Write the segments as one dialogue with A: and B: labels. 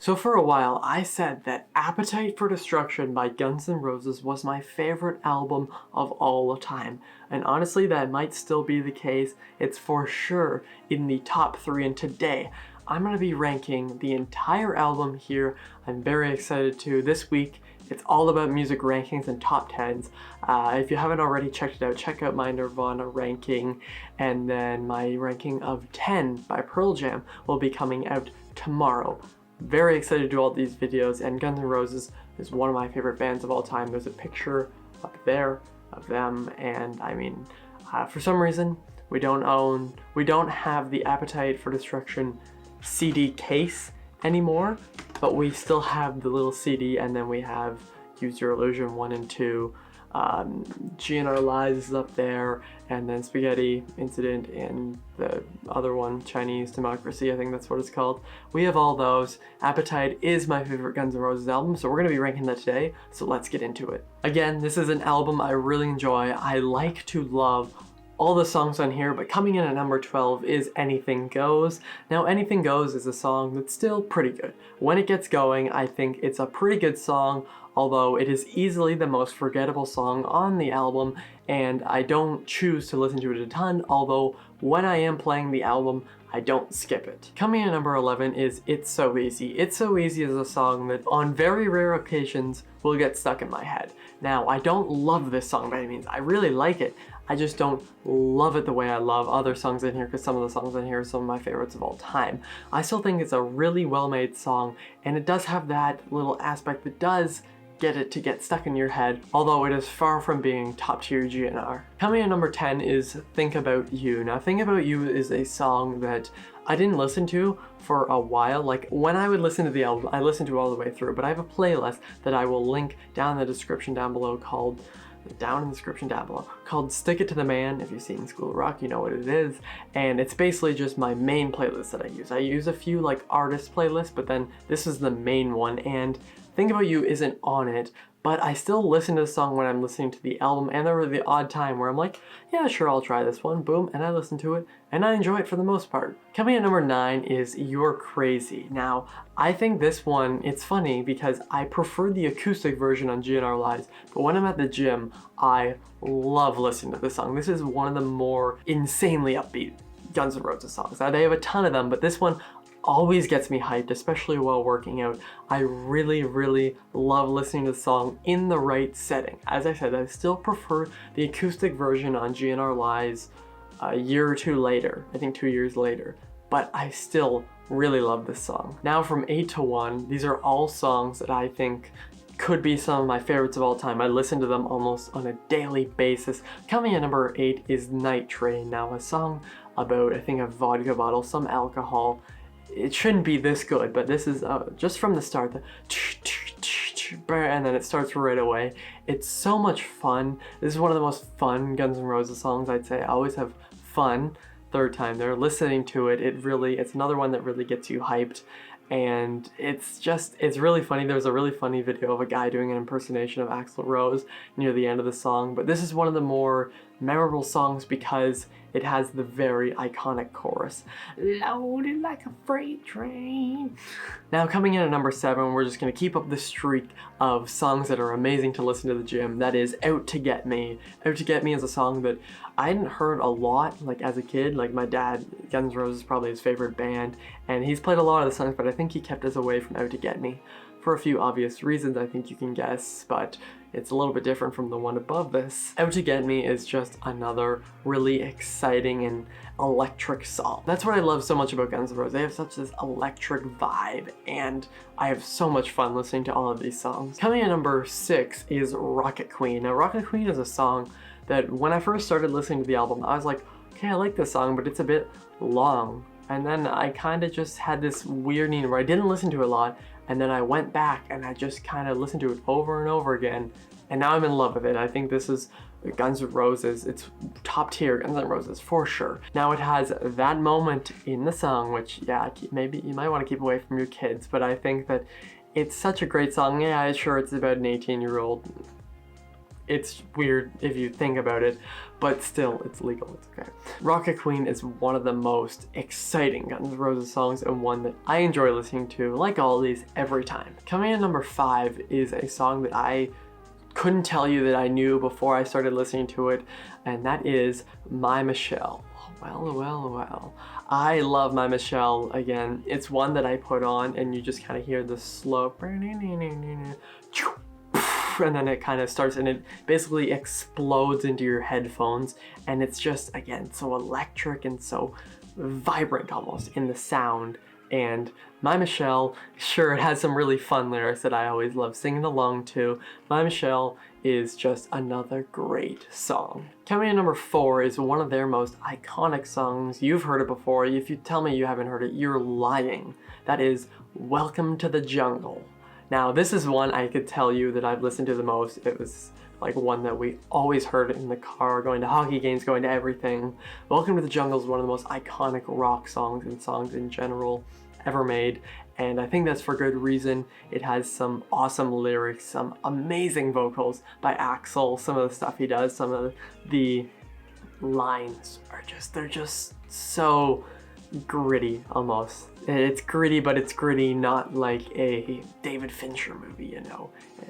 A: So for a while, I said that Appetite for Destruction by Guns N' Roses was my favorite album of all time. And honestly, that might still be the case. It's for sure in the top 3, and today, I'm going to be ranking the entire album here. I'm very excited to. This week, it's all about music rankings and top 10s. If you haven't already checked it out, check out my Nirvana ranking, and then my ranking of 10 by Pearl Jam will be coming out tomorrow. Very excited to do all these videos, and Guns N' Roses is one of my favorite bands of all time. There's a picture up there of them, and I mean, for some reason, we don't have the Appetite for Destruction CD case anymore, but we still have the little CD, and then we have Use Your Illusion 1 and 2, GNR Lies is up there, and then Spaghetti Incident and the other one, Chinese Democracy, I think that's what it's called. We have all those. Appetite is my favorite Guns N' Roses album, so we're going to be ranking that today, so let's get into it. Again, this is an album I really enjoy. I like to love all the songs on here, but coming in at number 12 is Anything Goes. Now, Anything Goes is a song that's still pretty good. When it gets going, I think it's a pretty good song, although it is easily the most forgettable song on the album, and I don't choose to listen to it a ton, although when I am playing the album, I don't skip it. Coming in at number 11 is It's So Easy. It's So Easy is a song that on very rare occasions will get stuck in my head. Now, I don't love this song by any means. I really like it. I just don't love it the way I love other songs in here, because some of the songs in here are some of my favorites of all time. I still think it's a really well-made song, and it does have that little aspect that does get it to get stuck in your head, although it is far from being top tier GNR. Coming in number 10 is Think About You. Now, Think About You is a song that I didn't listen to for a while. Like, when I would listen to the album, I listened to it all the way through, but I have a playlist that I will link down in the description down below called Stick It to the Man. If you've seen School of Rock, you know what it is, and it's basically just my main playlist that I use. I use a few like artist playlists, but then this is the main one, and Think About You isn't on it, but I still listen to the song when I'm listening to the album, and there were the odd time where I'm like, yeah, sure, I'll try this one, boom, and I listen to it, and I enjoy it for the most part. Coming in at number 9 is You're Crazy. Now, I think this one, it's funny because I prefer the acoustic version on GNR Lies, but when I'm at the gym, I love listening to this song. This is one of the more insanely upbeat Guns N' Roses songs. Now, they have a ton of them, but this one always gets me hyped, especially while working out. I really, really love listening to the song in the right setting. As I said, I still prefer the acoustic version on GNR Lies a year or two later, I think 2 years later, but I still really love this song. Now, from 8 to 1, these are all songs that I think could be some of my favorites of all time. I listen to them almost on a daily basis. Coming in number 8 is Nightrain. Now, a song about, I think, a vodka bottle, some alcohol. It shouldn't be this good, but this is just from the start, and then it starts right away. It's so much fun. This is one of the most fun Guns N' Roses songs, I'd say. I always have fun third time there listening to it. It's another one that really gets you hyped, and it's really funny. There's a really funny video of a guy doing an impersonation of Axl Rose near the end of the song, but this is one of the more memorable songs because it has the very iconic chorus, loaded like a freight train. Now, coming in at number 7, we're just going to keep up the streak of songs that are amazing to listen to the gym. That is Out to Get Me. Out to Get Me is a song that I hadn't heard a lot, like as a kid. Like, my dad, Guns N' Roses is probably his favorite band, and he's played a lot of the songs, but I think he kept us away from Out to Get Me for a few obvious reasons I think you can guess, but it's a little bit different from the one above this. Out to Get Me is just another really exciting and electric song. That's what I love so much about Guns N' Roses. They have such this electric vibe, and I have so much fun listening to all of these songs. Coming in number 6 is Rocket Queen. Now, Rocket Queen is a song that when I first started listening to the album, I was like, okay, I like this song, but it's a bit long. And then I kind of just had this weird need where I didn't listen to it a lot, and then I went back and I just kind of listened to it over and over again, and now I'm in love with it. I think this is Guns N' Roses. It's top tier Guns N' Roses for sure. Now, it has that moment in the song, which, yeah, maybe you might want to keep away from your kids, but I think that it's such a great song. Yeah, sure, it's about an 18-year-old It's weird if you think about it, but still, it's legal, it's okay. Rocket Queen is one of the most exciting Guns N' Roses songs and one that I enjoy listening to, like all these, every time. Coming in number 5 is a song that I couldn't tell you that I knew before I started listening to it, and that is My Michelle. Well. I love My Michelle. Again, it's one that I put on and you just kind of hear the slow and then it kind of starts and it basically explodes into your headphones, and it's just, again, so electric and so vibrant almost in the sound. And My Michelle, sure, it has some really fun lyrics that I always love singing along to. My Michelle is just another great song. Coming in number 4 is one of their most iconic songs. You've heard it before. If you tell me you haven't heard it, you're lying. That is Welcome to the Jungle. Now, this is one I could tell you that I've listened to the most. It was like one that we always heard in the car, going to hockey games, going to everything. Welcome to the Jungle is one of the most iconic rock songs and songs in general ever made, and I think that's for good reason. It has some awesome lyrics, some amazing vocals by Axl. Some of the stuff he does, some of the lines are they're just so gritty almost. It's gritty, but it's gritty not like a David Fincher movie, you know.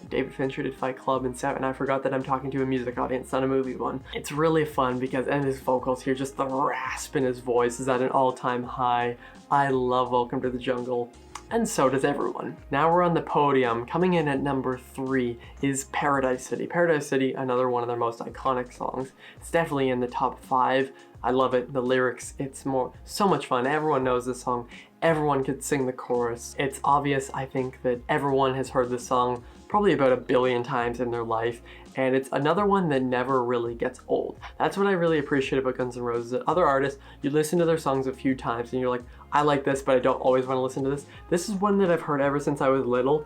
A: David Fincher did Fight Club and Seven. I forgot that I'm talking to a music audience, not a movie one. It's really fun because, and his vocals here, just the rasp in his voice is at an all-time high. I love Welcome to the Jungle, and so does everyone. Now we're on the podium. Coming in at number 3 is Paradise City. Paradise City, another one of their most iconic songs. It's definitely in the top 5. I love it. The lyrics, it's so much fun. Everyone knows this song. Everyone could sing the chorus. It's obvious, I think, that everyone has heard this song probably about 1 billion times in their life, and it's another one that never really gets old. That's what I really appreciate about Guns N' Roses. That other artists, you listen to their songs a few times and you're like, I like this, but I don't always want to listen to this. This is one that I've heard ever since I was little.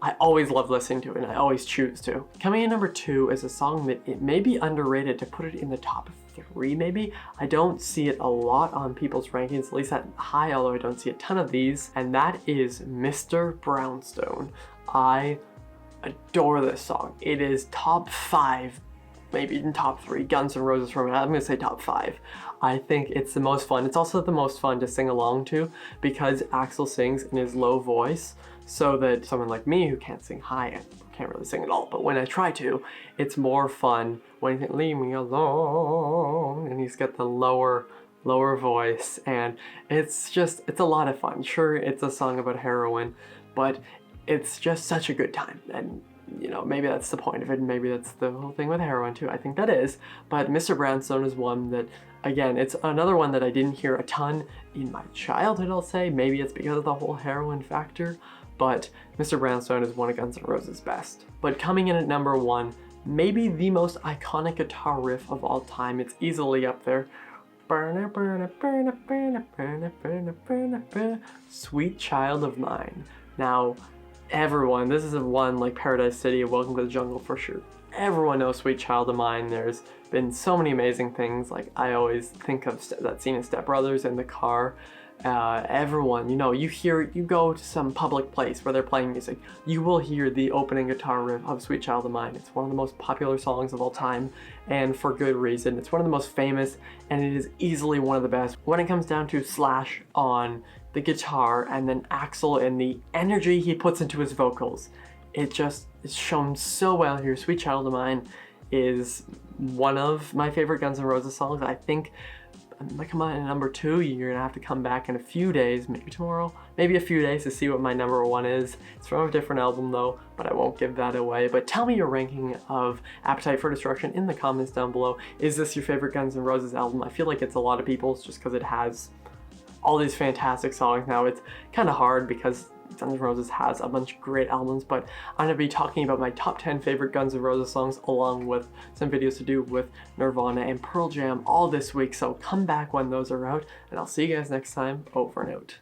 A: I always love listening to it, and I always choose to. Coming in number 2 is a song that it may be underrated to put it in the top 3 maybe. I don't see it a lot on people's rankings, at least that high, although I don't see a ton of these, and that is Mr. Brownstone. I adore this song. It is top 5, maybe even top 3 Guns N' Roses for me. I'm gonna say top 5. I think it's the most fun. It's also the most fun to sing along to because Axl sings in his low voice, so that someone like me who can't sing high and can't really sing at all, but when I try to, it's more fun when you think, leave me alone, and he's got the lower voice, and it's a lot of fun. Sure, it's a song about heroin, but it's just such a good time, and you know, maybe that's the point of it, and maybe that's the whole thing with heroin too. I think that is, but Mr. Brownstone is one that, again, it's another one that I didn't hear a ton in my childhood, I'll say. Maybe it's because of the whole heroin factor, but Mr. Brownstone is one of Guns N' Roses' best. But coming in at number 1, maybe the most iconic guitar riff of all time. It's easily up there. Sweet Child of Mine. Now, everyone, this is one like Paradise City, Welcome to the Jungle for sure. Everyone knows Sweet Child of Mine. There's been so many amazing things. Like, I always think of that scene in Step Brothers in the car. Everyone, you know, you go to some public place where they're playing music, you will hear the opening guitar riff of Sweet Child of Mine. It's one of the most popular songs of all time, and for good reason. It's one of the most famous, and it is easily one of the best. When it comes down to Slash on the guitar, and then Axl and the energy he puts into his vocals, it's shown so well here. Sweet Child of Mine is one of my favorite Guns N' Roses songs. I think I might come out in number 2. You're gonna have to come back in a few days, maybe tomorrow, maybe a few days, to see what my number 1 is. It's from a different album though, but I won't give that away. But tell me your ranking of Appetite for Destruction in the comments down below. Is this your favorite Guns N' Roses album? I feel like it's a lot of people's just because it has all these fantastic songs. Now it's kind of hard because Guns N' Roses has a bunch of great albums, but I'm going to be talking about my top 10 favorite Guns N' Roses songs, along with some videos to do with Nirvana and Pearl Jam all this week, so come back when those are out, and I'll see you guys next time. Over and out.